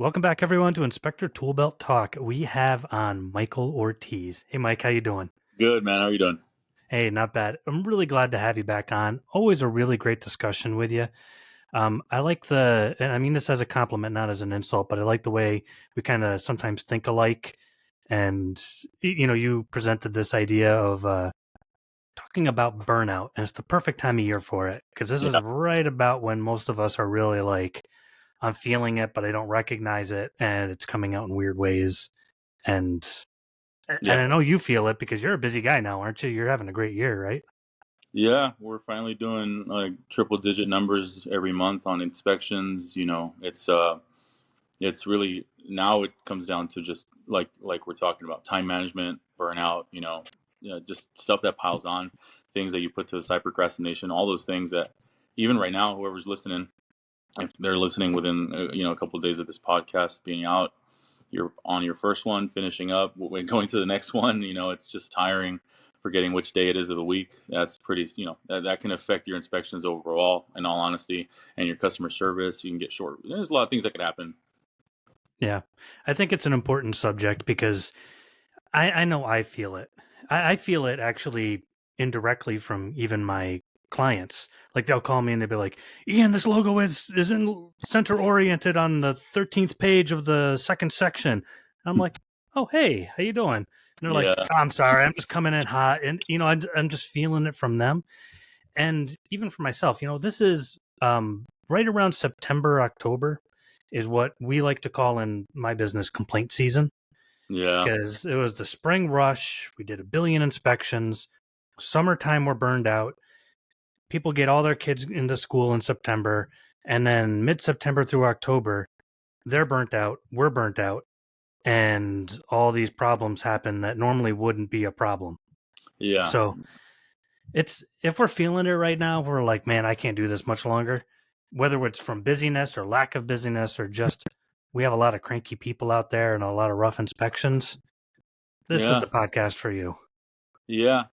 Welcome back, everyone, to Inspector Toolbelt Talk. We have on Michael Ortiz. Hey, Mike, how you doing? Good, man. How are you doing? Hey, not bad. I'm really glad to have you back on. Always a really great discussion with you. I like and I mean this as a compliment, not as an insult, but I like the way we kind of sometimes think alike. And, you presented this idea of talking about burnout, and it's the perfect time of year for it, because this is Yeah, right about when most of us are really like, I'm feeling it, but I don't recognize it, and it's coming out in weird ways. And yeah, I know you feel it because you're a busy guy now, aren't you? You're having a great year, right? yeah. We're finally doing like triple digit numbers every month on inspections. It's really now it comes down to just like we're talking about time management, burnout. Just stuff that piles on, things that you put to the side, procrastination, all those things that even right now, whoever's listening, if they're listening within a couple of days of this podcast being out, you're on your first one, finishing up, going to the next one. It's just tiring, forgetting which day it is of the week. That's pretty, that can affect your inspections overall, in all honesty, and your customer service. You can get short. There's a lot of things that could happen. Yeah. I think it's an important subject because I know I feel it. I feel it actually indirectly from even my clients. Like they'll call me and they'll be like, Ian, this logo is in center oriented on the 13th page of the second section. And I'm like, oh, hey, how you doing? And they're like, Yeah, oh, I'm sorry, I'm just coming in hot. And, I'm just feeling it from them. And even for myself, this is right around September, October is what we like to call in my business complaint season, yeah, because it was the spring rush. We did 1 billion inspections. Summertime, we're burned out. People get all their kids into school in September. And then mid September through October, they're burnt out. We're burnt out. And all these problems happen that normally wouldn't be a problem. yeah, So if we're feeling it right now, we're like, man, I can't do this much longer. Whether it's from busyness or lack of busyness or just we have a lot of cranky people out there and a lot of rough inspections, this is yeah. the podcast for you. Yeah,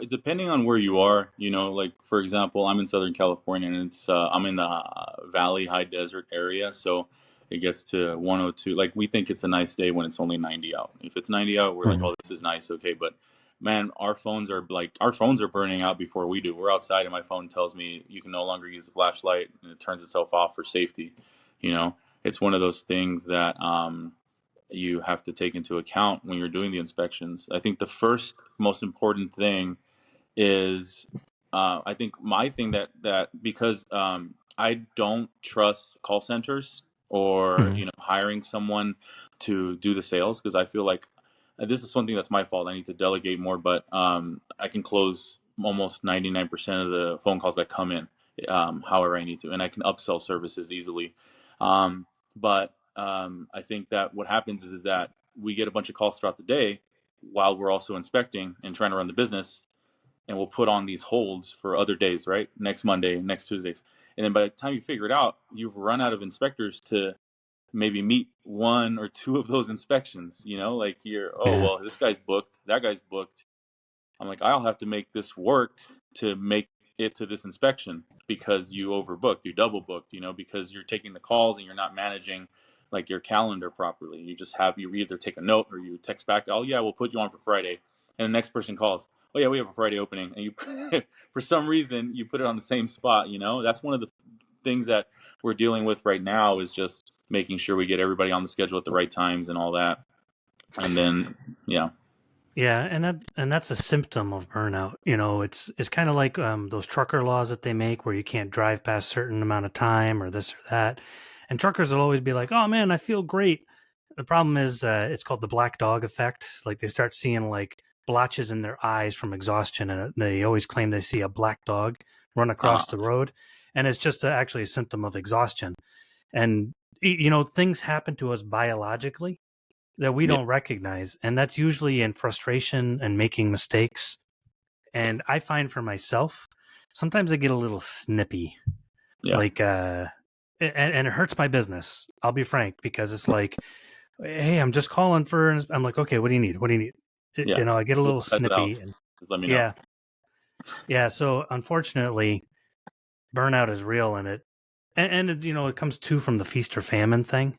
depending on where you are, like for example, I'm in Southern California and I'm in the Valley High Desert area, so it gets to 102. Like we think it's a nice day when it's only 90 out. If it's 90 out, we're like, Mhm. oh, this is nice, okay. But man, our phones are burning out before we do. We're outside and my phone tells me you can no longer use the flashlight and it turns itself off for safety. You know, it's one of those things that you have to take into account when you're doing the inspections. I think the first most important thing is, I think my thing that because I don't trust call centers or Mhm. hiring someone to do the sales, because I feel like this is something that's my fault. I need to delegate more, but I can close almost 99% of the phone calls that come in, however I need to, and I can upsell services easily. But I think that what happens is that we get a bunch of calls throughout the day while we're also inspecting and trying to run the business, and we'll put on these holds for other days, right? Next Monday, next Tuesdays. And then by the time you figure it out, you've run out of inspectors to maybe meet one or two of those inspections. Like oh, Yeah. well, this guy's booked, that guy's booked. I'm like, I'll have to make this work to make it to this inspection because you overbooked, you double booked, because you're taking the calls and you're not managing like your calendar properly. You either take a note or you text back, oh yeah, we'll put you on for Friday. And the next person calls, oh yeah, we have a Friday opening. And you, for some reason, you put it on the same spot. That's one of the things that we're dealing with right now, is just making sure we get everybody on the schedule at the right times and all that. And then, yeah. Yeah, and that's a symptom of burnout. It's kind of like those trucker laws that they make where you can't drive past a certain amount of time or this or that. And truckers will always be like, "Oh man, I feel great." The problem is it's called the black dog effect. Like they start seeing like blotches in their eyes from exhaustion, and they always claim they see a black dog run Uh, across the road, and it's just actually a symptom of exhaustion. And things happen to us biologically that we yeah, don't recognize, and that's usually in frustration and making mistakes. And I find for myself, sometimes I get a little snippy, yeah, like and it hurts my business, I'll be frank, because it's like, hey, I'm just calling for, I'm like, okay, what do you need, yeah. I get a Little little size of the snippy. house. And Just let me know. yeah, so unfortunately burnout is real, and it comes too from the feast or famine thing.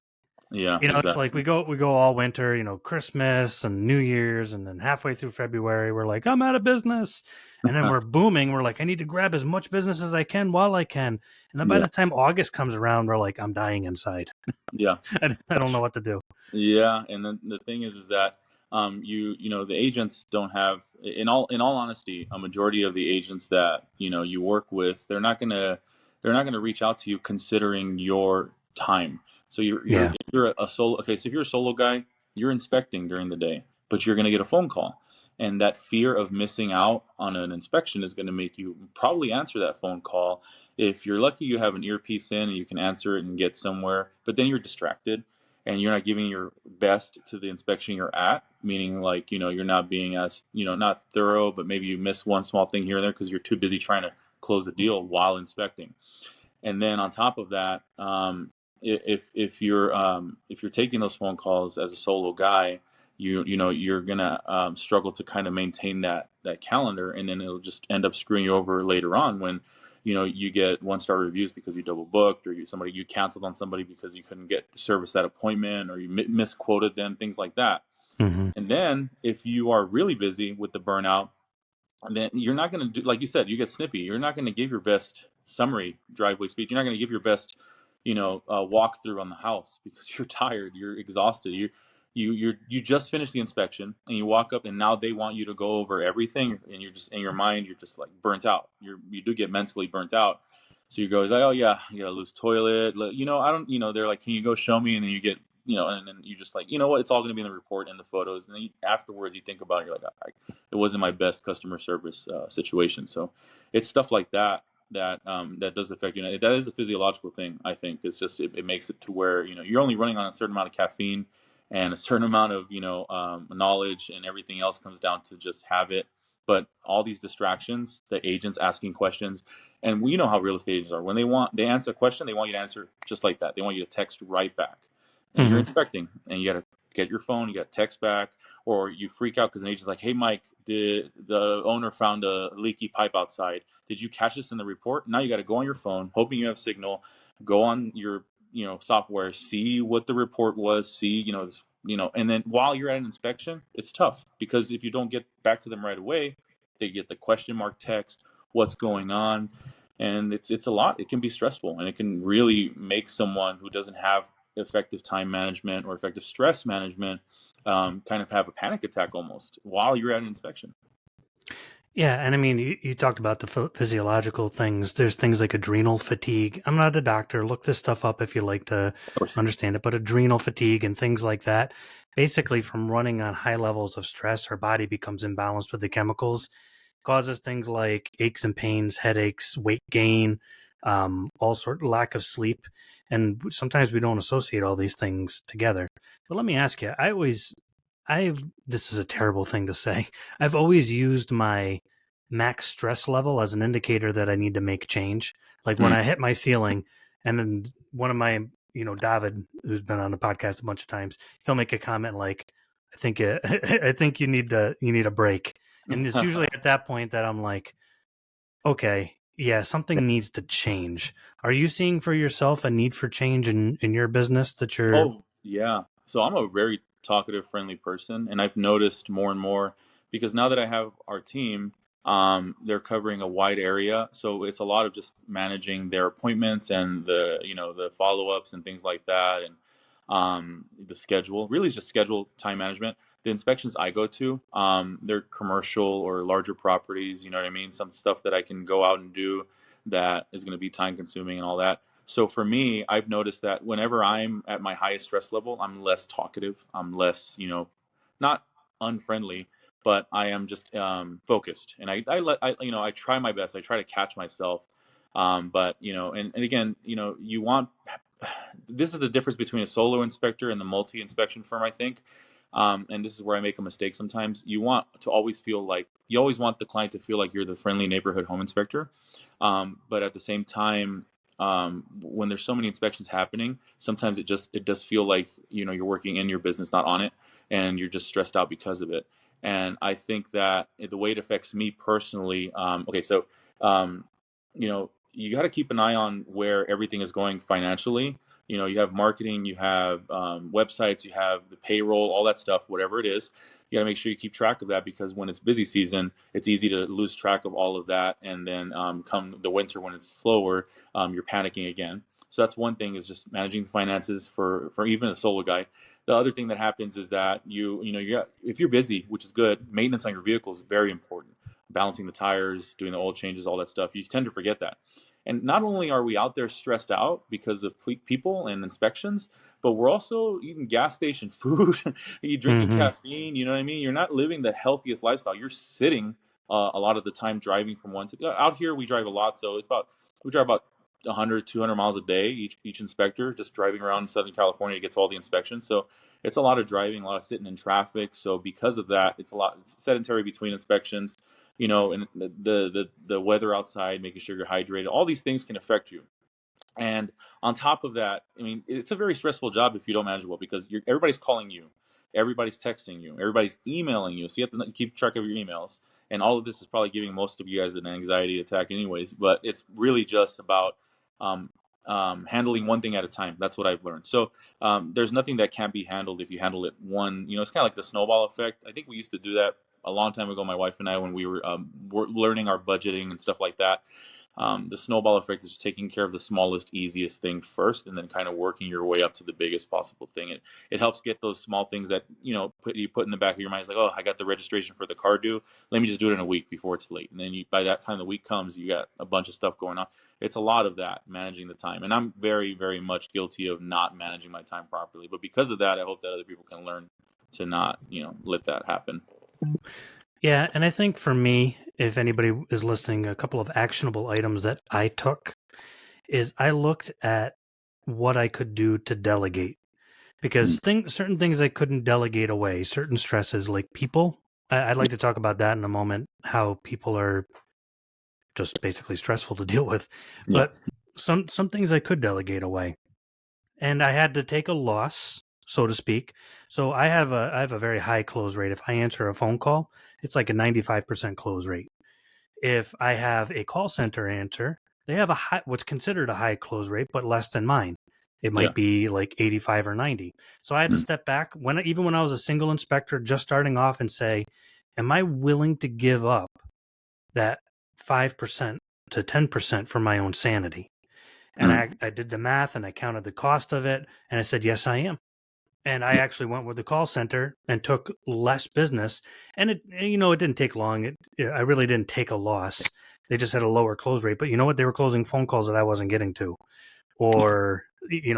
Yeah, It's like exactly. we go all winter, Christmas and New Year's, and then halfway through February, we're like, I'm out of business. And then we're booming. We're like, I need to grab as much business as I can while I can. And then by Yeah, the time August comes around, we're like, I'm dying inside. yeah. I don't know what to do. Yeah, and then the thing is that the agents don't have, in all honesty, a majority of the agents that you work with, they're not gonna reach out to you considering your time. So Yeah. if you're a solo, okay, so if you're a solo guy, you're inspecting during the day, but you're gonna get a phone call, and that fear of missing out on an inspection is gonna make you probably answer that phone call. If you're lucky, you have an earpiece in and you can answer it and get somewhere, but then you're distracted and you're not giving your best to the inspection you're at, meaning like, you're not being as, not thorough, but maybe you miss one small thing here and there because you're too busy trying to close the deal while inspecting. And then on top of that, if you're taking those phone calls as a solo guy, you're gonna struggle to kind of maintain that calendar, and then it'll just end up screwing you over later on when you get 1-star reviews because you double booked, or you canceled on somebody because you couldn't get service that appointment, or you misquoted them, things like that. Hmm. And then if you are really busy with the burnout, and then you're not going to do, like you said, you get snippy. You're not going to give your best summary driveway speech. You're not going to give your best, walkthrough on the house because you're tired. You're exhausted. You just finished the inspection and you walk up and now they want you to go over everything, and you're just in your mind. You're just like burnt out. You do get mentally burnt out. So you go like, oh yeah, you got a loose toilet. I don't. They're like, can you go show me? And then you get. And then you just like, you know what? It's all going to be in the report and the photos. And then afterwards, you think about it. You're like, it wasn't my best customer service situation. So it's stuff like that does affect you. That is a physiological thing. I think it's just it makes it to where you're only running on a certain amount of caffeine and a certain amount of knowledge, and everything else comes down to just habit. But all these distractions, the agents asking questions, and we know how real estate agents are. When they answer a question, they want you to answer just like that. They want you to text right back. And you're Hmm. inspecting, and you got to get your phone, you got to text back, or you freak out because an agent's like, "Hey, Mike, did the owner found a leaky pipe outside? Did you catch this in the report?" Now you got to go on your phone, hoping you have signal, go on your software, see what the report was, see and then while you're at an inspection, it's tough because if you don't get back to them right away, they get the question mark text, what's going on, and it's a lot. It can be stressful, and it can really make someone who doesn't have effective time management or effective stress management kind of have a panic attack almost while you're at an inspection. Yeah, and I mean, you talked about the physiological things. There's things like adrenal fatigue. I'm not a doctor. Look this stuff up if you like to Of course. understand it. But adrenal fatigue and things like that, basically from running on high levels of stress, our body becomes imbalanced with the chemicals, causes things like aches and pains, headaches, weight gain, all sort lack of sleep, and sometimes we don't associate all these things together. But let me ask you, I've this is a terrible thing to say. I've always used my max stress level as an indicator that I need to make change. Like when Mm. I hit my ceiling, and then one of my, David, who's been on the podcast a bunch of times, he'll make a comment like, "I think I think you need a break," and it's usually at that point that I'm like, "Okay, yeah, something needs to change." Are you seeing for yourself a need for change in your business that you're? Oh, yeah. So I'm a very talkative, friendly person, and I've noticed more and more because now that I have our team, they're covering a wide area. So it's a lot of just managing their appointments and the follow-ups and things like that, and the schedule. Really, it's just schedule time management. The inspections I go to, they're commercial or larger properties. You know what I mean? Some stuff that I can go out and do that is going to be time consuming and all that. So for me, I've noticed that whenever I'm at my highest stress level, I'm less talkative. I'm less, not unfriendly, but I am just focused. And I try my best. I try to catch myself. But and again, you want this is the difference between a solo inspector and the multi inspection firm, I think. And this is where I make a mistake sometimes. You always want the client to feel like you're the friendly neighborhood home inspector. But at the same time, when there's so many inspections happening, sometimes it does feel like you're working in your business, not on it, and you're just stressed out because of it. And I think that the way it affects me personally, okay, so you got to keep an eye on where everything is going financially, You have marketing, you have websites, you have the payroll, all that stuff, whatever it is. You got to make sure you keep track of that, because when it's busy season, it's easy to lose track of all of that. And then come the winter when it's slower, you're panicking again. So that's one thing, is just managing the finances for even a solo guy. The other thing that happens is that if you're busy, which is good, maintenance on your vehicle is very important. Balancing the tires, doing the oil changes, all that stuff. You tend to forget that. And not only are we out there stressed out because of people and inspections, but we're also eating gas station food. You're drinking Mm-hmm. caffeine. You know what I mean? You're not living the healthiest lifestyle. You're sitting a lot of the time, driving from one to out here. We drive a lot, so we drive about 100, 200 miles a day, each inspector, just driving around Southern California gets all the inspections. So it's a lot of driving, a lot of sitting in traffic. So because of that, it's sedentary between inspections, and the weather outside, making sure you're hydrated. All these things can affect you. And on top of that, I mean, it's a very stressful job if you don't manage it well, because everybody's calling you, everybody's texting you, everybody's emailing you. So you have to keep track of your emails. And all of this is probably giving most of you guys an anxiety attack, anyways. But it's really just about um, handling one thing at a time. That's what I've learned. So there's nothing that can't be handled if you handle it one. It's kind of like the snowball effect. I think we used to do that a long time ago, my wife and I, when we were learning our budgeting and stuff like that. The snowball effect is just taking care of the smallest, easiest thing first, and then kind of working your way up to the biggest possible thing. It helps get those small things that you put in the back of your mind. It's like, oh, I got the registration for the car due. Let me just do it in a week before it's late. And then by that time the week comes, you got a bunch of stuff going on. It's a lot of that, managing the time, and I'm very, very much guilty of not managing my time properly. But because of that, I hope that other people can learn to not let that happen. Yeah, and I think for me, if anybody is listening, a couple of actionable items that I took is I looked at what I could do to delegate, because certain things I couldn't delegate away, certain stresses like people. I'd like to talk about that in a moment, how people are just basically stressful to deal with. Yeah. But some things I could delegate away, and I had to take a loss, so to speak. So I have a very high close rate. If I answer a phone call, it's like a 95% close rate. If I have a call center answer, they have what's considered a high close rate, but less than mine. It Yeah. might be like 85 or 90. So I had to step back even when I was a single inspector just starting off and say, am I willing to give up that 5% to 10% for my own sanity? And I did the math and I counted the cost of it. And I said, yes, I am. And I actually went with the call center and took less business. And it didn't take long. I really didn't take a loss. They just had a lower close rate. But you know what? They were closing phone calls that I wasn't getting to. Or,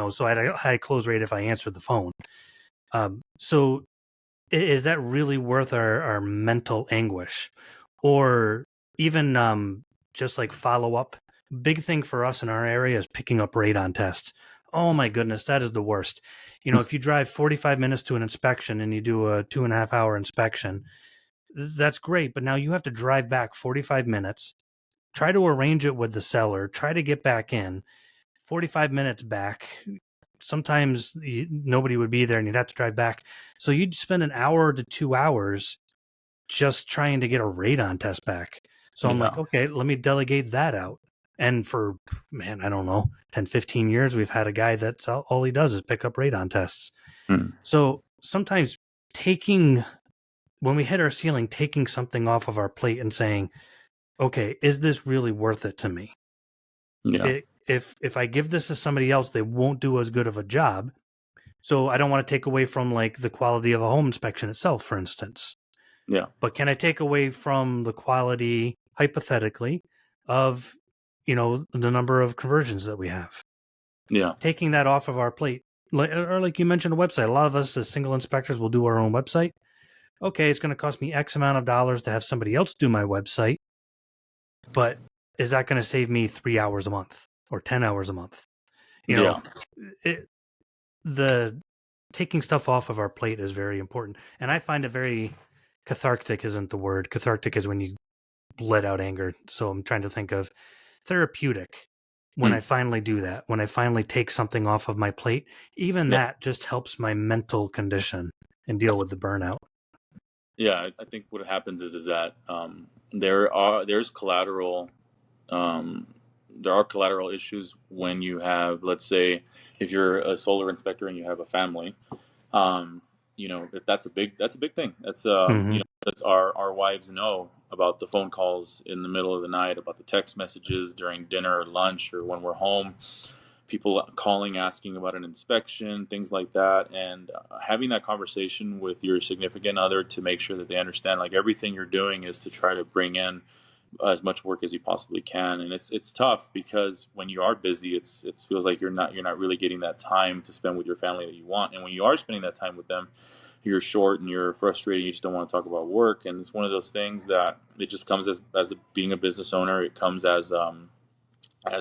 so I had a high close rate if I answered the phone. So is that really worth our mental anguish? Or even just like follow up? Big thing for us in our area is picking up radon tests. Oh my goodness, that is the worst. If you drive 45 minutes to an inspection and you do a 2.5 hour inspection, that's great. But now you have to drive back 45 minutes, try to arrange it with the seller, try to get back in, 45 minutes back. Sometimes nobody would be there and you'd have to drive back. So you'd spend an hour to 2 hours just trying to get a radon test back. So I'm like, Yeah. okay, let me delegate that out. And for, man, I don't know, 10, 15 years, we've had a guy that's all he does is pick up radon tests. So sometimes when we hit our ceiling, taking something off of our plate and saying, okay, is this really worth it to me? Yeah. If I give this to somebody else, they won't do as good of a job. So I don't want to take away from like the quality of a home inspection itself, for instance. Yeah. But can I take away from the quality, hypothetically, of the number of conversions that we have? Yeah. Taking that off of our plate, like you mentioned, a website. A lot of us as single inspectors will do our own website. Okay, it's going to cost me X amount of dollars to have somebody else do my website, but is that going to save me 3 hours a month or 10 hours a month? Yeah. The taking stuff off of our plate is very important, and I find it very cathartic. Isn't the word cathartic is when you let out anger? So I'm trying to think of therapeutic when I finally do that, when I finally take something off of my plate. Even Yeah. that just helps my mental condition and deal with the burnout. Yeah. I think what happens is that there's collateral um, there are collateral issues when you have, let's say, if you're a solar inspector and you have a family, um, that's a big thing. That's Mm-hmm. that's our wives know about the phone calls in the middle of the night, about the text messages during dinner or lunch or when we're home, people calling asking about an inspection, things like that, and having that conversation with your significant other to make sure that they understand like everything you're doing is to try to bring in as much work as you possibly can. And it's tough because when you are busy, it feels like you're not really getting that time to spend with your family that you want. And when you are spending that time with them, you're short and you're frustrated. You just don't want to talk about work. And it's one of those things that it just comes being a business owner. It comes as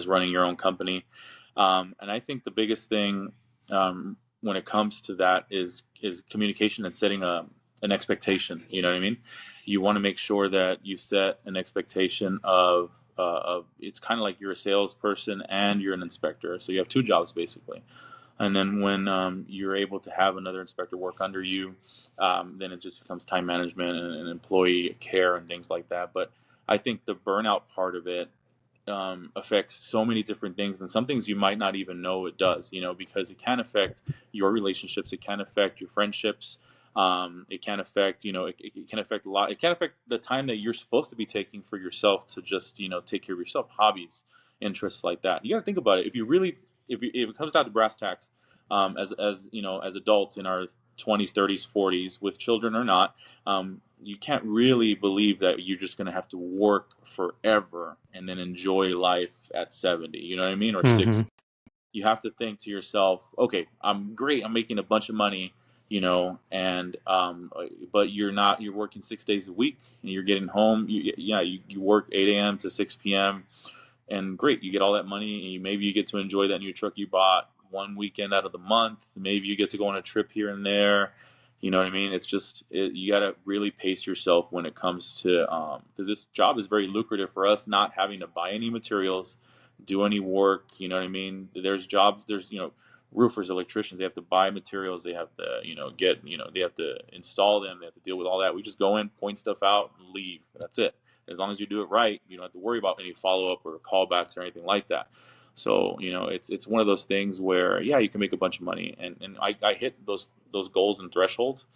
running your own company. And I think the biggest thing when it comes to that is communication and setting an expectation. You know what I mean? You want to make sure that you set an expectation of it's kind of like you're a salesperson and you're an inspector, so you have two jobs basically. And then when you're able to have another inspector work under you, then it just becomes time management and employee care and things like that. But I think the burnout part of it affects so many different things, and some things you might not even know it does, because it can affect your relationships, it can affect your friendships, it can affect, it can affect a lot. It can affect the time that you're supposed to be taking for yourself to just, take care of yourself, hobbies, interests like that. You got to think about it. If it comes down to brass tacks, as adults in our 20s, 30s, 40s, with children or not, you can't really believe that you're just going to have to work forever and then enjoy life at 70, you know what I mean? Or Mm-hmm. 60. You have to think to yourself, okay, I'm great. I'm making a bunch of money, and, but you're working 6 days a week and you're getting home. You work 8 a.m. to 6 p.m. and great, you get all that money and maybe you get to enjoy that new truck you bought one weekend out of the month. Maybe you get to go on a trip here and there. You know what I mean? It's just you got to really pace yourself when it comes to because this job is very lucrative for us, not having to buy any materials, do any work. You know what I mean? There's jobs. There's roofers, electricians. They have to buy materials. They have to get they have to install them. They have to deal with all that. We just go in, point stuff out, and leave. That's it. As long as you do it right, you don't have to worry about any follow up or callbacks or anything like that. So it's one of those things where you can make a bunch of money, and I hit those goals and thresholds.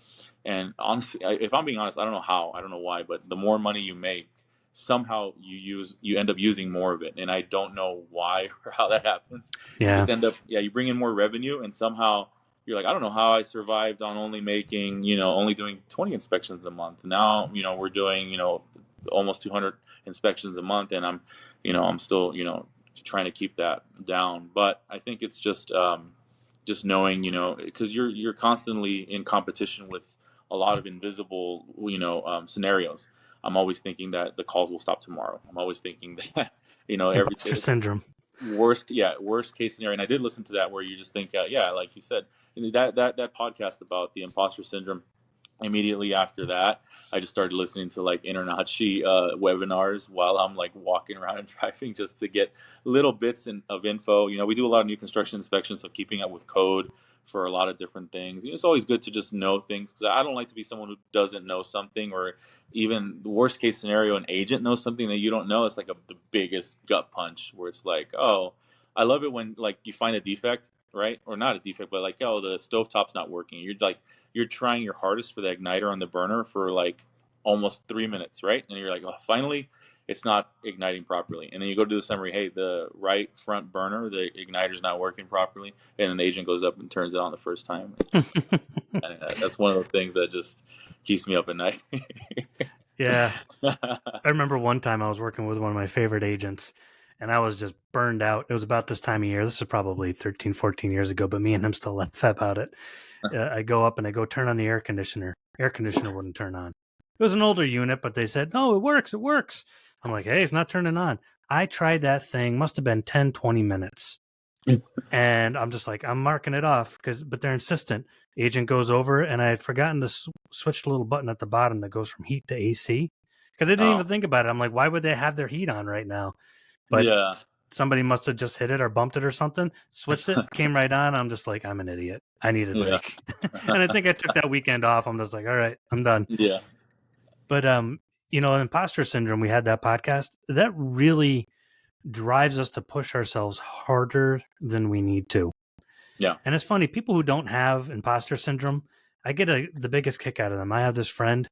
And honestly, if I'm being honest, I don't know how, I don't know why, but the more money you make, somehow you end up using more of it, and I don't know why or how that happens. You Yeah. just end up you bring in more revenue, and somehow you're like, I don't know how I survived on only making only doing 20 inspections a month. Now we're doing almost 200 inspections a month, and I'm still trying to keep that down. But I think it's just knowing, because you're constantly in competition with a lot of invisible scenarios. I'm always thinking that the calls will stop tomorrow. I'm always thinking that Imposter syndrome. worst case scenario. And I did listen to that where you just think like you said, that podcast about the imposter syndrome. Immediately after that, I just started listening to like InterNACHI webinars while I'm like walking around and driving, just to get little bits of info. We do a lot of new construction inspections, so keeping up with code for a lot of different things. It's always good to just know things, because I don't like to be someone who doesn't know something, or even the worst case scenario, an agent knows something that you don't know. It's like the biggest gut punch, where it's like, oh, I love it when like you find a defect, right? Or not a defect, but like, oh, the stovetop's not working. You're trying your hardest for the igniter on the burner for like almost 3 minutes, right? And you're like, oh, finally, it's not igniting properly. And then you go to the summary, hey, the right front burner, the igniter's not working properly. And then the agent goes up and turns it on the first time. And that's one of those things that just keeps me up at night. Yeah. I remember one time I was working with one of my favorite agents, and I was just burned out. It was about this time of year. This was probably 13, 14 years ago, but me and him still laugh about it. I go up and I go turn on the air conditioner. Air conditioner wouldn't turn on. It was an older unit, but they said, no, it works. It works. I'm like, hey, it's not turning on. I tried that thing. Must have been 10, 20 minutes. And I'm just like, I'm marking it off, but they're insistent. Agent goes over, and I had forgotten to switch the little button at the bottom that goes from heat to AC, because I didn't even think about it. I'm like, why would they have their heat on right now? But yeah. somebody must have just hit it or bumped it or something, switched it, came right on. I'm just like, I'm an idiot. I need a Yeah. break. And I think I took that weekend off. I'm just like, all right, I'm done. Yeah. But imposter syndrome, we had that podcast that really drives us to push ourselves harder than we need to. Yeah. And it's funny, people who don't have imposter syndrome, I get the biggest kick out of them. I have this friend,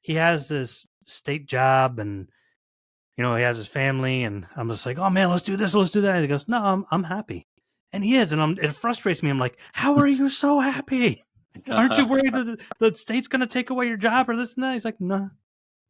he has this state job, and he has his family, and I'm just like, oh man, let's do this, let's do that. And he goes, no, I'm happy. And he is, and it frustrates me. I'm like, how are you so happy? Aren't you worried that the state's going to take away your job or this and that? He's like, no,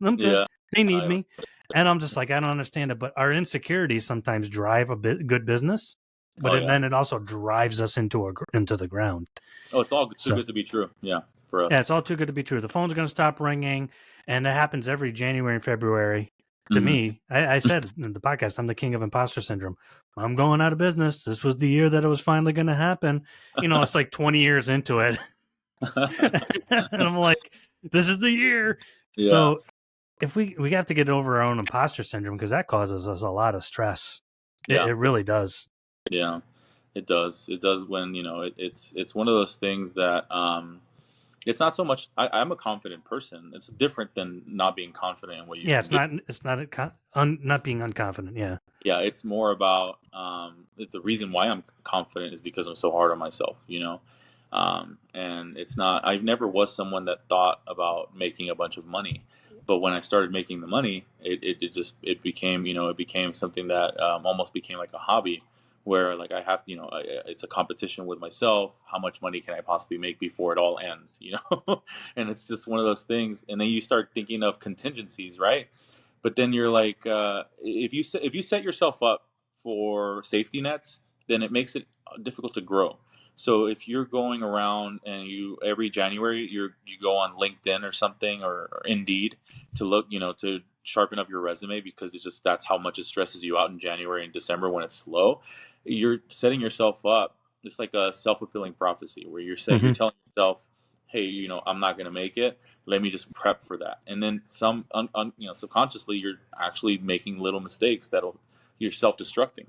I'm good. Yeah. They need me. And I'm just like, I don't understand it. But our insecurities sometimes drive a good business, but then it also drives us into the ground. Oh, it's all too good to be true. Yeah, for us. Yeah, it's all too good to be true. The phone's going to stop ringing, and that happens every January and February. To me, I said in the podcast, I'm the king of imposter syndrome. I'm going out of business. This was the year that it was finally going to happen. It's like 20 years into it. And I'm like, this is the year. Yeah. So if we have to get over our own imposter syndrome, because that causes us a lot of stress. It really does. Yeah, it does. It does when, it's one of those things that it's not so much. I'm a confident person. It's different than not being confident in what you. Yeah, it's not being unconfident. Yeah. Yeah, it's more about the reason why I'm confident is because I'm so hard on myself. And it's not. I never was someone that thought about making a bunch of money, but when I started making the money, it became something that almost became like a hobby, where like I have, it's a competition with myself. How much money can I possibly make before it all ends? And it's just one of those things. And then you start thinking of contingencies, right? But then you're like, if you set yourself up for safety nets, then it makes it difficult to grow. So if you're going around and every January you go on LinkedIn or something or Indeed to look, to sharpen up your resume, because that's how much it stresses you out in January and December when it's slow. You're setting yourself up. It's like a self-fulfilling prophecy where you're saying, you're telling yourself, hey, I'm not going to make it. Let me just prep for that. And then subconsciously you're actually making little mistakes you're self-destructing.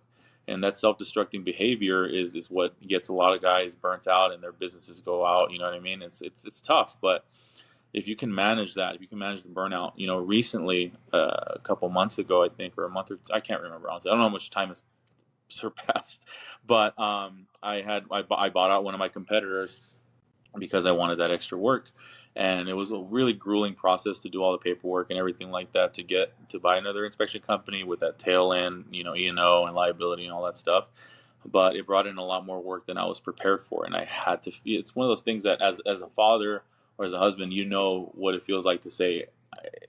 And that self-destructing behavior is what gets a lot of guys burnt out and their businesses go out. You know what I mean? It's tough, but if you can manage that, if you can manage the burnout, recently, a couple months ago, I think, or a month or I can't remember. Honestly, I don't know how much time has surpassed, but I bought out one of my competitors because I wanted that extra work. And it was a really grueling process to do all the paperwork and everything like that to buy another inspection company with that tail end, E&O and liability and all that stuff. But it brought in a lot more work than I was prepared for. And I had to, it's one of those things that as a father or as a husband, what it feels like to say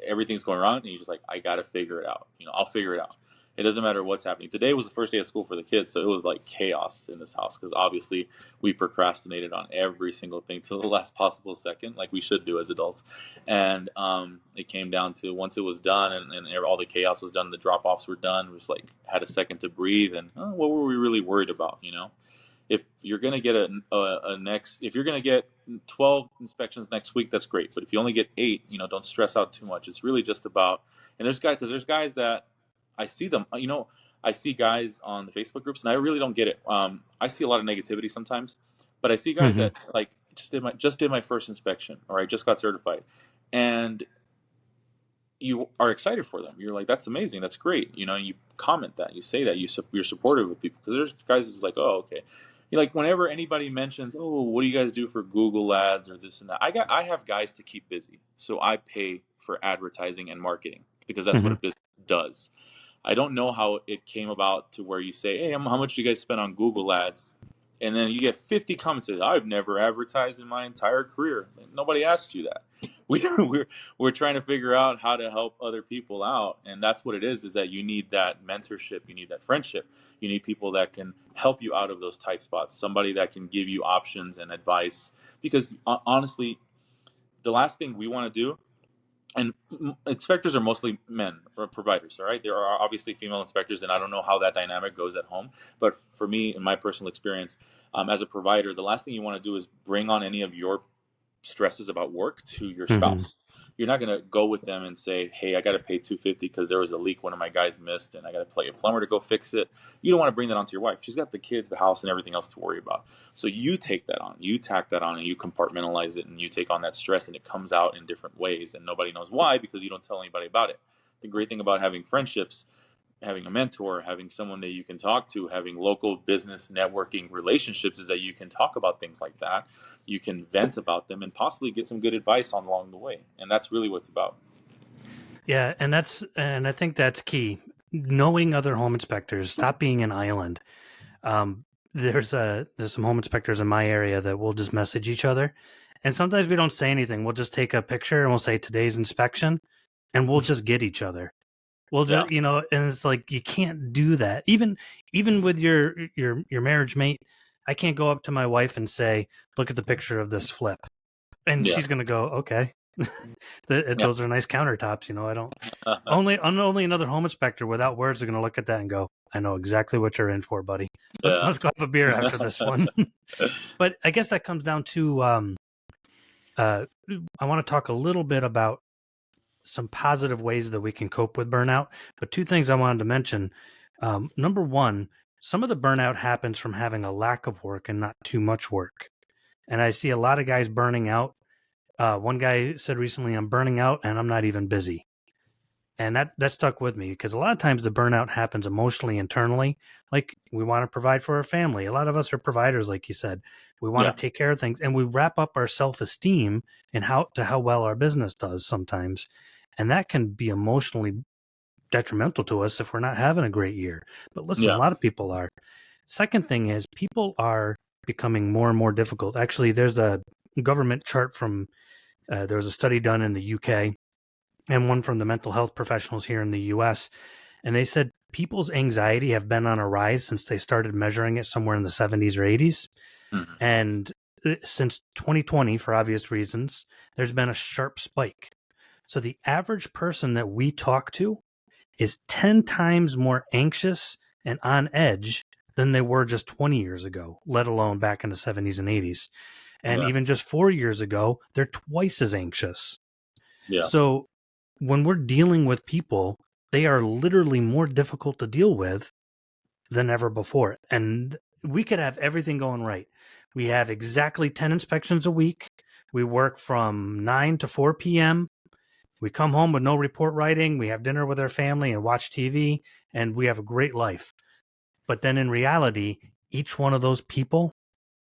everything's going wrong. And you're just like, I got to figure it out. I'll figure it out. It doesn't matter what's happening. Today was the first day of school for the kids, so it was like chaos in this house because obviously we procrastinated on every single thing till the last possible second, like we should do as adults. And it came down to once it was done and all the chaos was done, the drop-offs were done, we just like had a second to breathe and what were we really worried about, If you're going to get if you're going to get 12 inspections next week, that's great. But if you only get 8, don't stress out too much. It's really just about, and there's guys that I see them, I see guys on the Facebook groups and I really don't get it. I see a lot of negativity sometimes, but I see guys that like just did my first inspection or I just got certified, and you are excited for them. You're like, that's amazing. That's great. You comment that, you say that you're supportive of people, because there's guys who's like, oh, okay. You're like, whenever anybody mentions, oh, what do you guys do for Google ads or this and that? I have guys to keep busy. So I pay for advertising and marketing because that's what a business does. I don't know how it came about to where you say, hey, how much do you guys spend on Google ads? And then you get 50 comments that I've never advertised in my entire career. Nobody asked you that. We're trying to figure out how to help other people out. And that's what it is that you need that mentorship. You need that friendship. You need people that can help you out of those tight spots. Somebody that can give you options and advice. Because honestly, the last thing we want to do, and inspectors are mostly men or providers, all right? There are obviously female inspectors, and I don't know how that dynamic goes at home. But for me, in my personal experience, as a provider, the last thing you want to do is bring on any of your stresses about work to your spouse. You're not going to go with them and say, hey, I got to pay $250 because there was a leak one of my guys missed and I got to pay a plumber to go fix it. You don't want to bring that onto your wife. She's got the kids, the house, and everything else to worry about. So you take that on, you tack that on, and you compartmentalize it, and you take on that stress, and it comes out in different ways, and nobody knows why because you don't tell anybody about it. The great thing about having friendships having a mentor, having someone that you can talk to, having local business networking relationships is that you can talk about things like that. You can vent about them and possibly get some good advice on along the way. And that's really what it's about. Yeah, and I think that's key. Knowing other home inspectors, stop being an island. There's some home inspectors in my area that will just message each other, and sometimes we don't say anything. We'll just take a picture and we'll say today's inspection, and we'll just get each other. We'll Yeah. just, and it's like you can't do that. Even with your marriage mate, I can't go up to my wife and say, "Look at the picture of this flip," and Yeah. she's gonna go, "Okay." Yeah. Those are nice countertops. I don't. Only another home inspector without words are going to look at that and go, "I know exactly what you're in for, buddy. Yeah. Let's go have a beer after this one." But I guess that comes down to I want to talk a little bit about some positive ways that we can cope with burnout. But two things I wanted to mention. Number one, some of the burnout happens from having a lack of work and not too much work. And I see a lot of guys burning out. One guy said recently, "I'm burning out and I'm not even busy." And that stuck with me because a lot of times the burnout happens emotionally, internally. Like we want to provide for our family. A lot of us are providers, like you said. We want Yeah. to take care of things, and we wrap up our self-esteem in how well our business does sometimes, and that can be emotionally detrimental to us if we're not having a great year. But listen, a Yeah. lot of people are. Second thing is people are becoming more and more difficult. Actually, there's a government chart from there was a study done in the UK and one from the mental health professionals here in the US. And they said people's anxiety have been on a rise since they started measuring it somewhere in the 70s or 80s. Mhm. And since 2020, for obvious reasons, there's been a sharp spike. So the average person that we talk to is 10 times more anxious and on edge than they were just 20 years ago, let alone back in the 70s and 80s. And Yeah. even just 4 years ago, they're twice as anxious. Yeah. So when we're dealing with people, they are literally more difficult to deal with than ever before. And we could have everything going right. We have exactly 10 inspections a week. We work from 9 to 4 p.m. We come home with no report writing. We have dinner with our family and watch TV, and we have a great life. But then in reality, each one of those people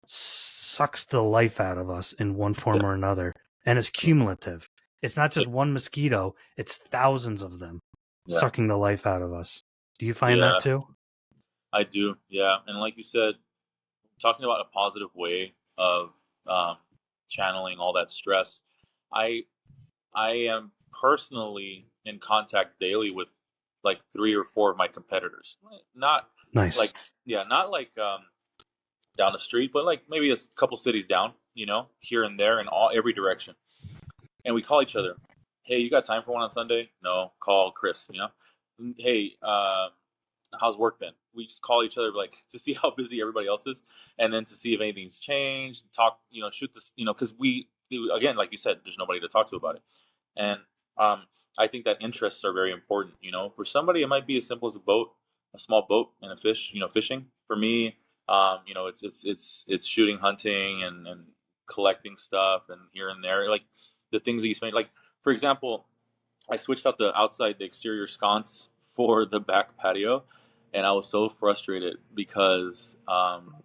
sucks the life out of us in one Yeah. form or another. And it's cumulative. It's not just one mosquito, it's thousands of them Yeah. sucking the life out of us. Do you find that Yeah. too? I do. Yeah. And like you said, talking about a positive way of um, channeling all that stress, I I am personally in contact daily with like 3 or 4 of my competitors. Not Nice. like, yeah, not like down the street, but like maybe a couple cities down, here and there in every direction. And we call each other. Hey, you got time for one on Sunday? No, call Chris. Hey, how's work been? We just call each other like to see how busy everybody else is, and then to see if anything's changed. Talk, shoot this, because again, like you said, there's nobody to talk to about it, and um, I think that interests are very important. For somebody, it might be as simple as a small boat, and a fish. Fishing. For me, it's shooting, hunting, and collecting stuff, and here and there, like the things that you spend. Like for example, I switched out the exterior sconce for the back patio, and I was so frustrated because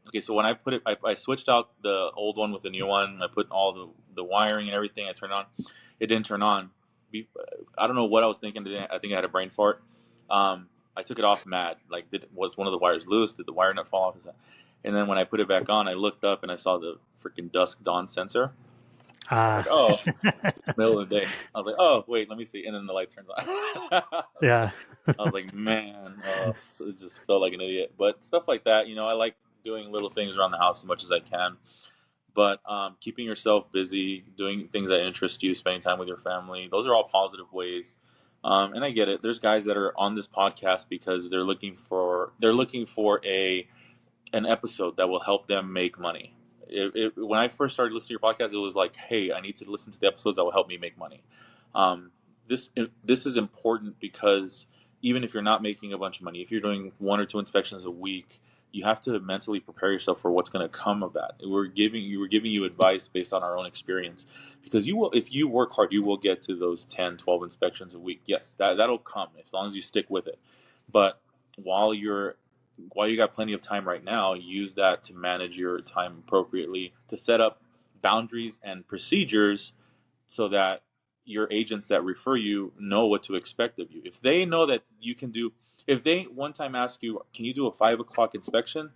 okay, so when I put it, I switched out the old one with the new one. I put all the wiring and everything. I turned on, it didn't turn on. I don't know what I was thinking today. I think I had a brain fart. I took it off mad. Like, was one of the wires loose? Did the wire nut fall off? And then when I put it back on, I looked up and I saw the freaking dusk dawn sensor. I was like, Ah, oh, middle of the day. I was like, oh, wait, let me see. And then the light turns on. I yeah. was like, man, it just felt like an idiot. But stuff like that, I like doing little things around the house as much as I can. But keeping yourself busy, doing things that interest you, spending time with your family, those are all positive ways. And I get it. There's guys that are on this podcast because they're looking for an episode that will help them make money. When I first started listening to your podcast, it was like, hey, I need to listen to the episodes that will help me make money. Um, this is important because even if you're not making a bunch of money, if you're doing 1 or 2 inspections a week, you have to mentally prepare yourself for what's going to come of that. We're giving you advice based on our own experience, because if you work hard, you will get to those 10, 12 inspections a week. Yes, that'll come as long as you stick with it. But while you're while you got plenty of time right now, use that to manage your time appropriately, to set up boundaries and procedures so that your agents that refer you know what to expect of you. If they know that you can do, if they one time ask you, can you do a 5 o'clock inspection?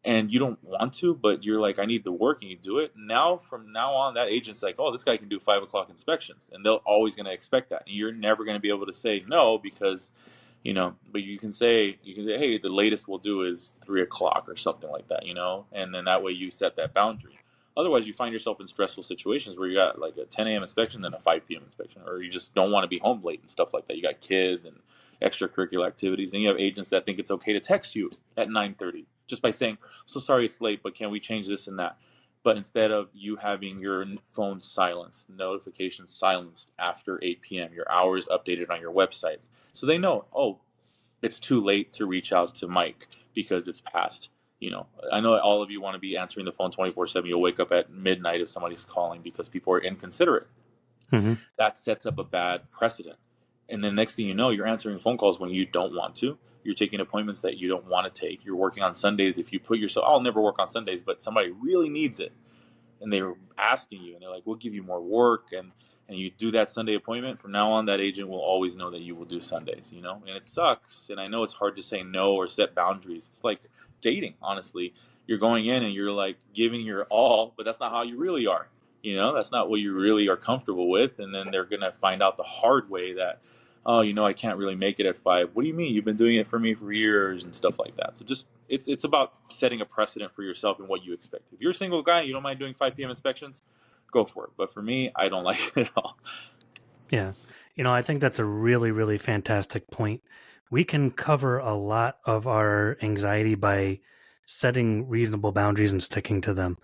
And you don't want to, but you're like, I need the work, and you do it. Now, from now on, that agent's like, oh, this guy can do 5 o'clock inspections, and they're always going to expect that. And you're never going to be able to say no because, but you can say, hey, the latest we'll do is 3 o'clock or something like that, and then that way you set that boundary. Otherwise, you find yourself in stressful situations where you got like a 10 a.m. inspection, then a 5 p.m. inspection, or you just don't want to be home late and stuff like that. You got kids and extracurricular activities, and you have agents that think it's okay to text you at 9:30 just by saying, so sorry it's late, but can we change this and that? But instead of you having your phone silenced, notifications silenced after 8 p.m., your hours updated on your website. So they know, oh, it's too late to reach out to Mike because it's past. I know all of you want to be answering the phone 24/7. You'll wake up at midnight if somebody's calling because people are inconsiderate. Mm-hmm. That sets up a bad precedent. And then next thing you know, you're answering phone calls when you don't want to. You're taking appointments that you don't want to take. You're working on Sundays. If you put yourself, I'll never work on Sundays, but somebody really needs it, and they're asking you, and they're like, we'll give you more work, and you do that Sunday appointment. From now on, that agent will always know that you will do Sundays, and it sucks. And I know it's hard to say no or set boundaries. It's like dating, honestly. You're going in and you're like giving your all, but that's not how you really are. That's not what you really are comfortable with. And then they're going to find out the hard way that, oh, I can't really make it at 5. What do you mean? You've been doing it for me for years and stuff like that. So just it's about setting a precedent for yourself and what you expect. If you're a single guy and you don't mind doing 5 p.m. inspections, go for it. But for me, I don't like it at all. Yeah. I think that's a really, really fantastic point. We can cover a lot of our anxiety by setting reasonable boundaries and sticking to them.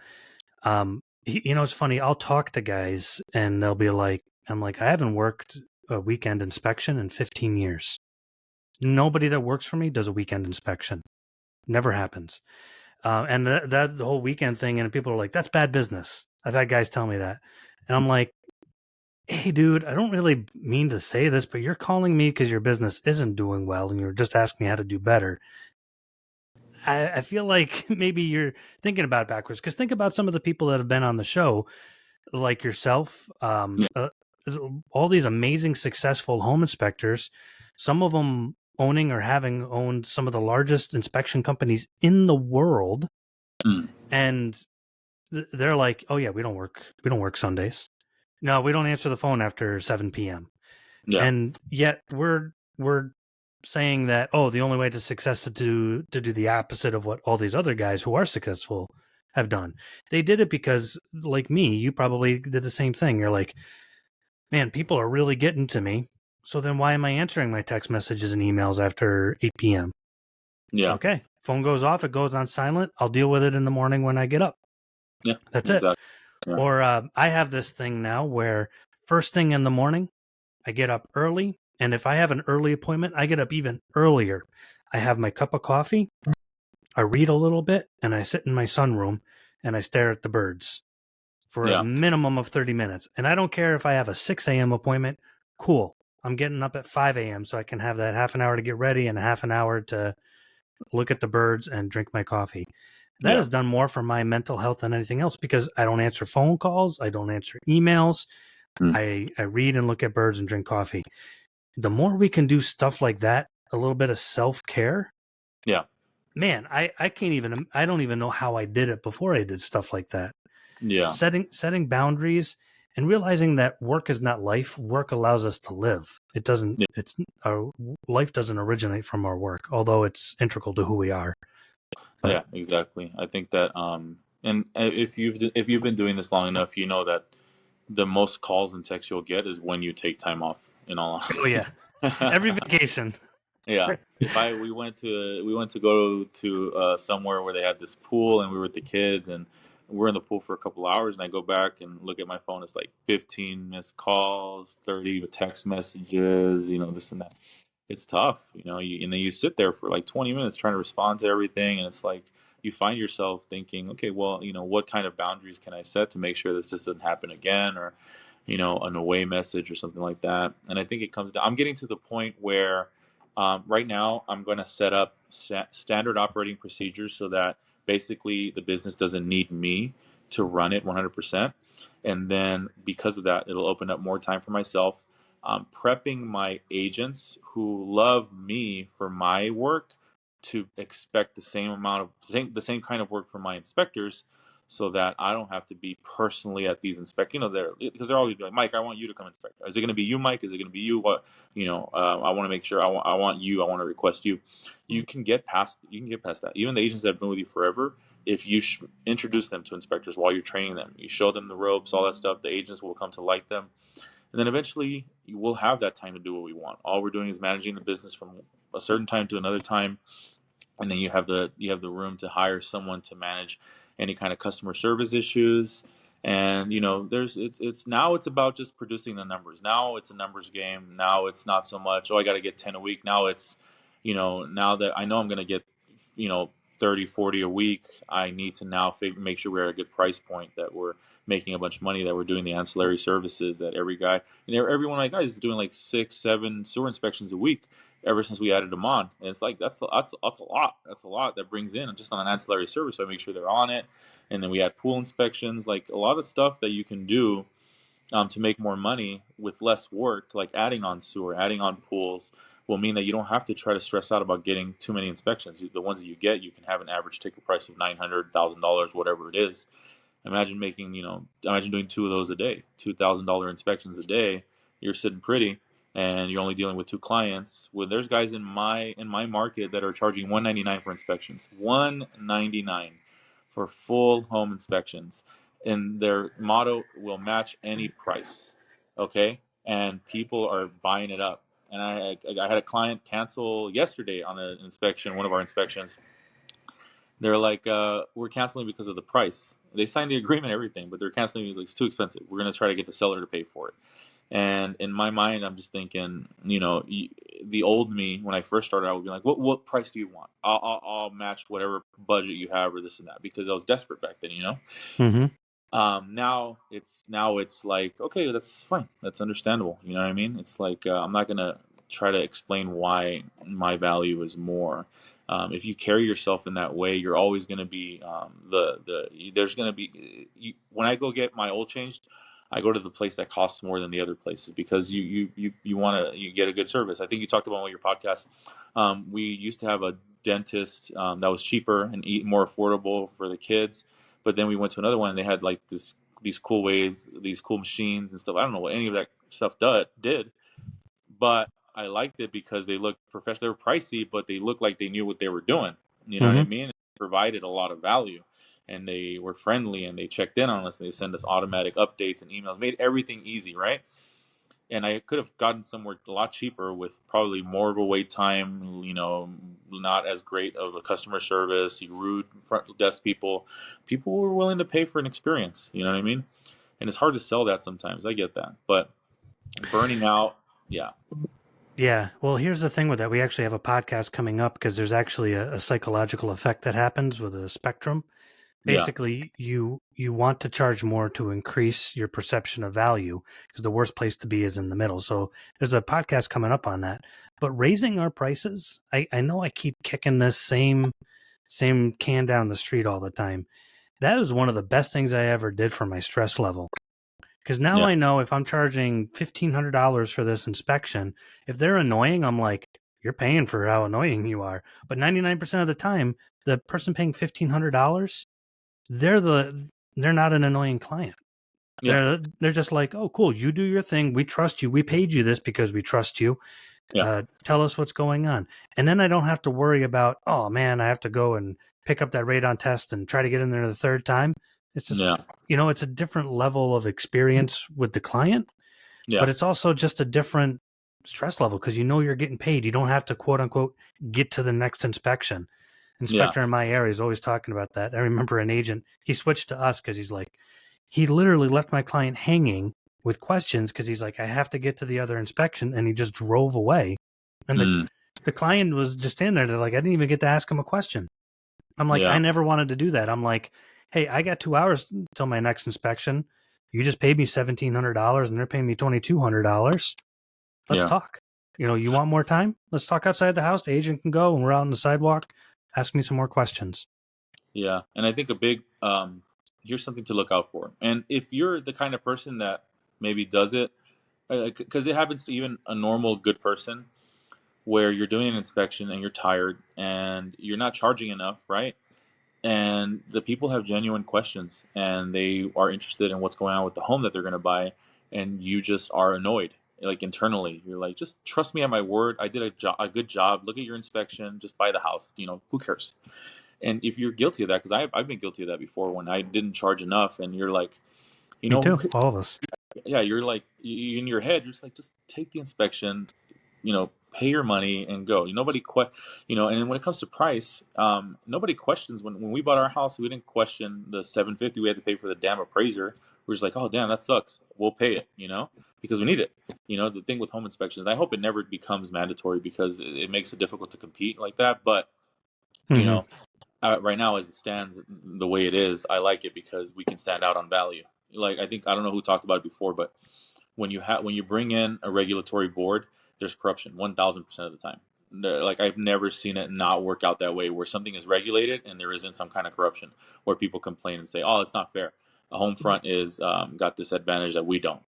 It's funny. I'll talk to guys and they'll be like, I'm like, I haven't worked a weekend inspection in 15 years. Nobody that works for me does a weekend inspection. Never happens. And that the whole weekend thing, and people are like, that's bad business. I've had guys tell me that. And I'm like, hey, dude, I don't really mean to say this, but you're calling me because your business isn't doing well and you're just asking me how to do better. I feel like maybe you're thinking about it backwards, because think about some of the people that have been on the show, like yourself, all these amazing, successful home inspectors, some of them owning or having owned some of the largest inspection companies in the world. Mm. And they're like, oh yeah, we don't work Sundays. No, we don't answer the phone after 7 p.m. Yeah. And yet we're saying that, oh, the only way to success to do the opposite of what all these other guys who are successful have done. They did it because, like me, you probably did the same thing. You're like, man, people are really getting to me. So then why am I answering my text messages and emails after 8 p.m.? Yeah. Okay, phone goes off, it goes on silent. I'll deal with it in the morning when I get up. Yeah. That's Exactly. it. Yeah. Or I have this thing now where first thing in the morning, I get up early. And if I have an early appointment, I get up even earlier. I have my cup of coffee, I read a little bit, and I sit in my sunroom and I stare at the birds for a Yeah. minimum of 30 minutes. And I don't care if I have a 6 a.m. appointment. Cool. I'm getting up at 5 a.m. so I can have that half an hour to get ready and a half an hour to look at the birds and drink my coffee. That has done more for my mental health than anything else, because I don't answer phone calls. I don't answer emails. I read and look at birds and drink coffee. The more we can do stuff like that, a little bit of self-care. Yeah. Man, I don't even know how I did it before I did stuff like that. Yeah. Setting boundaries and realizing that work is not life. Work allows us to live. It doesn't, it's our life doesn't originate from our work, although it's integral to who we are. But, yeah, exactly. I think that and if you've been doing this long enough, you know that the most calls and texts you'll get is when you take time off, in all honesty. oh yeah, every vacation. Yeah. If we went to go to somewhere where they had this pool, and we were with the kids, and we're in the pool for a couple hours, and I go back and look at my phone, it's like 15 missed calls, 30 text messages, this and that. It's tough, and then you sit there for like 20 minutes trying to respond to everything, and it's like you find yourself thinking, okay, well, what kind of boundaries can I set to make sure this just doesn't happen again, or an away message or something like that. And I think it comes down, I'm getting to the point where Right now, I'm going to set up standard operating procedures so that basically the business doesn't need me to run it 100%. And then because of that, it'll open up more time for myself. Prepping my agents who love me for my work to expect the same amount of the same kind of work from my inspectors, so that I don't have to be personally at these inspect. They're because they're always like, Mike, I want you to come inspect. Is it going to be you, Mike? Is it going to be you? What I want to make sure I want you. I want to request you. You can get past that. Even the agents that have been with you forever, if you introduce them to inspectors while you're training them, you show them the ropes, all that stuff, the agents will come to like them. And then eventually you will have that time to do what we want. All we're doing is managing the business from a certain time to another time, and then you have the room to hire someone to manage any kind of customer service issues. And there's it's now it's about just producing the numbers. Now it's a numbers game. Now it's not so much, oh, I got to get 10 a week. Now it's now that I know I'm going to get you know 30, 40 a week, I need to now make sure we're at a good price point, that we're making a bunch of money, that we're doing the ancillary services, that every guy, every one of my guys is doing like 6, 7 sewer inspections a week ever since we added them on. And it's like that's a lot. That's a lot that brings in just on an ancillary service. So I make sure they're on it. And then we add pool inspections, like a lot of stuff that you can do to make more money with less work, like adding on sewer, adding on pools, will mean that you don't have to try to stress out about getting too many inspections. The ones that you get, you can have an average ticket price of $900,000, whatever it is. Imagine doing 2 of those a day, $2,000 inspections a day. You're sitting pretty, and you're only dealing with 2 clients. Well, there's guys in my market that are charging $199 for inspections, $199 for full home inspections, and their motto will match any price. Okay, and people are buying it up. And I had a client cancel yesterday on an inspection, one of our inspections. They're like, we're canceling because of the price. They signed the agreement, everything, but they're canceling because it's too expensive. We're going to try to get the seller to pay for it. And in my mind, I'm just thinking, the old me, when I first started, I would be like, what price do you want? I'll match whatever budget you have, or this and that, because I was desperate back then, Mm-hmm. Now it's like, okay, that's fine, that's understandable. You know what I mean? It's like, I'm not gonna try to explain why my value is more. If you carry yourself in that way, you're always going to be there's going to be when I go get my oil changed, I go to the place that costs more than the other places, because you want to you get a good service. I think you talked about on your podcast. We used to have a dentist that was cheaper and more affordable for the kids, but then we went to another one and they had like these cool ways, these cool machines and stuff. I don't know what any of that stuff did, but I liked it because they looked professional. They were pricey, but they looked like they knew what they were doing. You know what I Mm-hmm. mean? It provided a lot of value, and they were friendly, and they checked in on us. And they send us automatic updates and emails, made everything easy, right? And I could have gotten somewhere a lot cheaper with probably more of a wait time, not as great of a customer service, rude front desk people. People were willing to pay for an experience, you know what I mean? And it's hard to sell that sometimes. I get that. But burning out, yeah. Yeah. Well, here's the thing with that. We actually have a podcast coming up because there's actually a psychological effect that happens with a spectrum. Yeah. Basically, you want to charge more to increase your perception of value, because the worst place to be is in the middle. So there's a podcast coming up on that. But raising our prices, I know I keep kicking this same can down the street all the time. That was one of the best things I ever did for my stress level. Because now Yeah. I know if I'm charging $1,500 for this inspection, if they're annoying, I'm like, you're paying for how annoying you are. But 99% of the time, the person paying $1,500, they're not an annoying client. Yeah. They're just like, oh, cool, you do your thing. We trust you. We paid you this because we trust you. Yeah. Tell us what's going on. And then I don't have to worry about, oh man, I have to go and pick up that radon test and try to get in there the third time. It's just, Yeah. it's a different level of experience with the client, Yeah. but it's also just a different stress level because you're getting paid. You don't have to, quote unquote, get to the next inspection. Yeah. Inspector in my area is always talking about that. I remember an agent, he switched to us because he's like, he literally left my client hanging with questions because he's like, I have to get to the other inspection, and he just drove away. And Mm. the client was just standing there. They're like, I didn't even get to ask him a question. I'm like, I Yeah. never wanted to do that. I'm like, hey, I got 2 hours till my next inspection. You just paid me $1,700 and they're paying me $2,200. Let's Yeah. talk. You want more time? Let's talk outside the house. The agent can go, and we're out on the sidewalk. Ask me some more questions. Yeah, and I think a big here's something to look out for. And if you're the kind of person that maybe does it, because it happens to even a normal good person, where you're doing an inspection and you're tired and you're not charging enough, right? And the people have genuine questions and they are interested in what's going on with the home that they're going to buy, and you just are annoyed. Like internally, you're like, just trust me at my word. I did a good job. Look at your inspection. Just buy the house. Who cares? And if you're guilty of that, because I've been guilty of that before when I didn't charge enough, and you're like, Me who too. All of us. yeah, you're like, in your head, you're just like, just take the inspection, pay your money and go. And then when it comes to price, nobody questions. When we bought our house, we didn't question the 750 we had to pay for the damn appraiser. We're just like, oh damn, that sucks. We'll pay it, because we need it. The thing with home inspections, I hope it never becomes mandatory because it makes it difficult to compete like that. But you Mm-hmm. know, right now as it stands, the way it is, I like it because we can stand out on value. Like I don't know who talked about it before, but when you bring in a regulatory board, there's corruption 1,000% of the time. Like I've never seen it not work out that way, where something is regulated and there isn't some kind of corruption, where people complain and say, "Oh, it's not fair. A home front is got this advantage that we don't.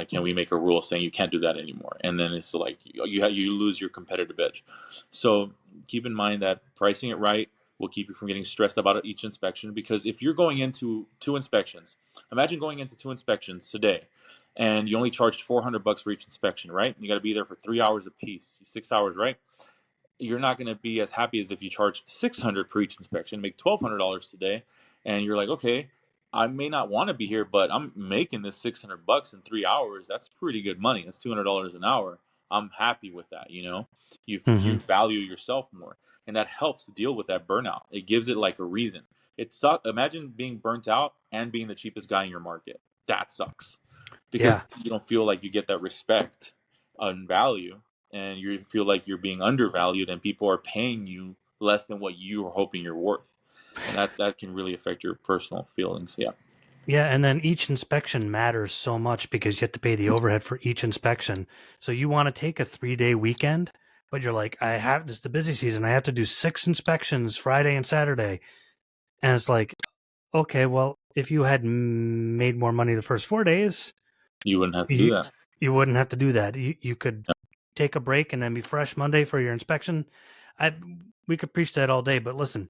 Can we make a rule saying you can't do that anymore?" And then it's like you lose your competitive edge. So keep in mind that pricing it right will keep you from getting stressed about each inspection. Because if you're going into two inspections, imagine going into two inspections today and you only charged $400 for each inspection, right? You got to be there for 3 hours a piece, 6 hours, right? You're not going to be as happy as if you charged 600 per each inspection, make $1,200 today, and you're like, okay, I may not want to be here, but I'm making this $600 in 3 hours. That's pretty good money. That's $200 an hour. I'm happy with that. You Mm-hmm. value yourself more, and that helps deal with that burnout. It gives it like a reason. It sucks. Imagine being burnt out and being the cheapest guy in your market. That sucks because Yeah. you don't feel like you get that respect and value, and you feel like you're being undervalued and people are paying you less than what you are hoping you're worth, and that can really affect your personal feelings. Yeah. Yeah, and then each inspection matters so much because you have to pay the overhead for each inspection. So you want to take a 3-day weekend, but you're like, this is the busy season. I have to do 6 inspections Friday and Saturday. And it's like, okay, well, if you had made more money the first 4 days, You wouldn't have to do you that. you wouldn't have to do that. You could take a break and then be fresh Monday for your inspection. I We could preach that all day, but listen,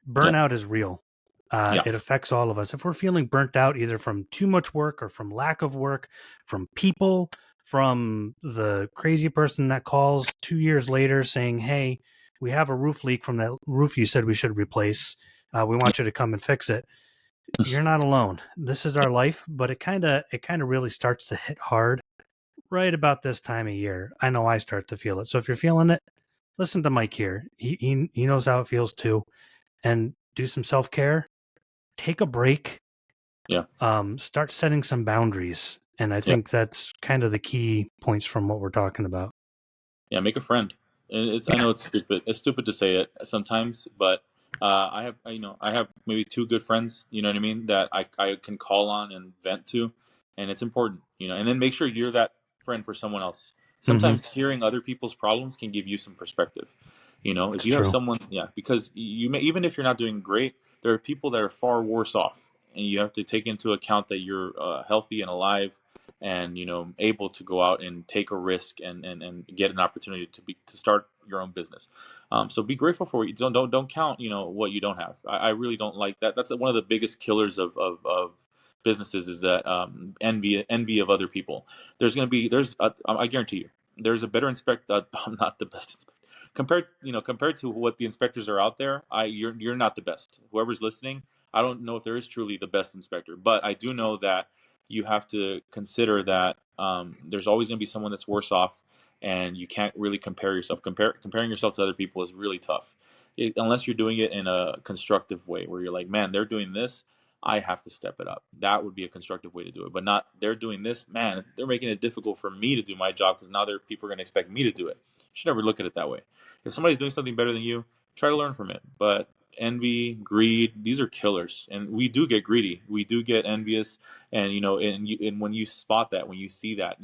Yeah. burnout is real. Yeah. It affects all of us. If we're feeling burnt out, either from too much work or from lack of work, from people, from the crazy person that calls 2 years later saying, "Hey, we have a roof leak from that roof you said we should replace. We want you to come and fix it." You're not alone. This is our life, but it kind of really starts to hit hard right about this time of year. I know I start to feel it. So if you're feeling it, listen to Mike here. He knows how it feels too, and do some self care. Take a break. Yeah. Start setting some boundaries, and I Yeah. think that's kind of the key points from what we're talking about. Yeah, make a friend. And I Yeah. know it's stupid. It's stupid to say it sometimes, but I have maybe two good friends. You know what I mean? That I can call on and vent to, and it's important. And then make sure you're that friend for someone else. Mm-hmm. Sometimes hearing other people's problems can give you some perspective. If It's you have true. someone, yeah, because you may, even if you're not doing great, there are people that are far worse off, and you have to take into account that you're healthy and alive, and able to go out and take a risk and get an opportunity to start your own business. So be grateful for what you don't count what you don't have. I really don't like that. That's one of the biggest killers of businesses, is that envy of other people. I guarantee you there's a better inspector. I'm not the best inspector compared to what the inspectors are out there. You're not the best. Whoever's listening, I don't know if there is truly the best inspector, but I do know that you have to consider that there's always going to be someone that's worse off, and you can't really compare yourself. Comparing yourself to other people is really tough, unless you're doing it in a constructive way, where you're like, man, they're doing this, I have to step it up. That would be a constructive way to do it, but not they're doing this, man, they're making it difficult for me to do my job because now people are going to expect me to do it. You should never look at it that way. If somebody's doing something better than you, try to learn from it. But envy, greed, these are killers. And we do get greedy. We do get envious. And, and when you spot that, when you see that,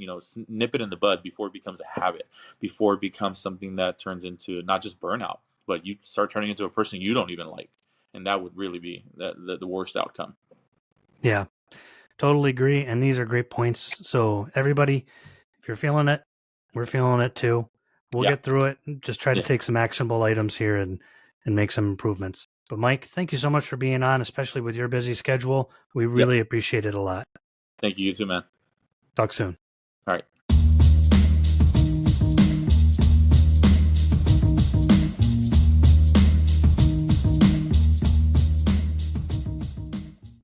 nip it in the bud before it becomes a habit, before it becomes something that turns into not just burnout, but you start turning into a person you don't even like. And that would really be the worst outcome. Yeah, totally agree. And these are great points. So everybody, if you're feeling it, we're feeling it too. We'll Yeah. get through it. Just try to Yeah. take some actionable items here and make some improvements. But Mike, thank you so much for being on, especially with your busy schedule. We Yep. really appreciate it a lot. Thank you. You too, man. Talk soon.